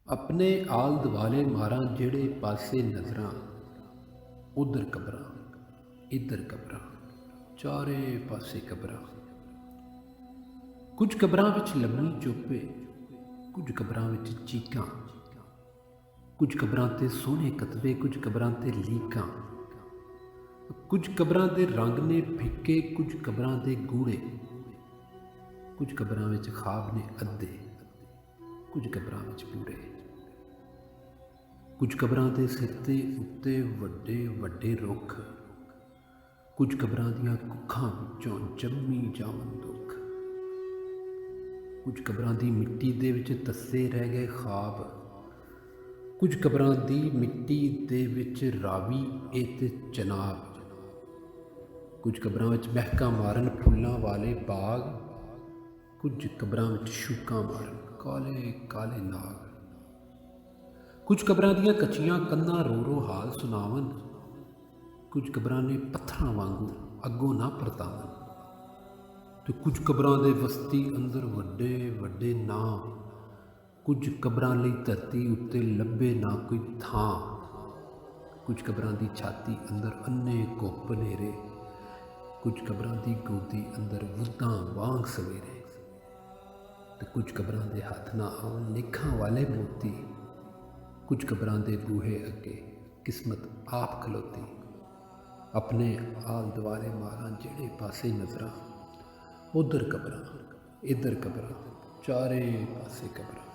अपने आल दुआले मारां जेड़े पासे नज़रां, उधर कबरां इधर कबरां, चारे पासे कबरां। कुछ कबरां विच लम्मी चोपे, कुछ कबरां विच चीकां, कुछ कबरां ते सोहने कतबे, कुछ कबरां ते लीकां। कुछ कबरां दे रंग ने फिक्के, कुछ कबरां दे गूढ़े, कुछ कबरां विच खाब ने अद्धे, कुछ कबरां विच पूरे। कुछ कबरां दे सिर ते उत्ते वड्डे वड्डे रुख, कुछ कबरां दियां कुखां विचों जम्मी जावन दुख। कुछ कबरां दी मिट्टी दे विच तस्से रह गए ख्वाब, कुछ कबरां दी मिट्टी दे विच रावी ए ते चनाब। कुछ कबरां विच महकां मारन फुल्लां वाले बाग, कुछ कबरां विच शूकां मारन काले काले नाग। कुछ कबरां दियां कच्चियां कंधां रो रो हाल सुनावन, कुछ कबरां ने पत्थरां वांगू अग्गों ना परतावन। ते कुछ कबरां दे वस्ती अंदर वड्डे वड्डे नाम, कुछ कबरां लई धरती उत्ते लब्भे ना कोई थां। कुछ कबरां दी छाती अंदर अन्ने घुप नेरे, कुछ कबरां दी गोदी अंदर वुद्धां वांग सवेरे। ते कुछ कबरां दे हत्थ ना आवन लेखां वाले मोती, कुछ कबरां दे बूहे अगे किस्मत आप खलोती। अपने आल दुआले मारां जेड़े पासे नज़रां, उधर कबरां इधर कबरां, चारे पासे कबरां।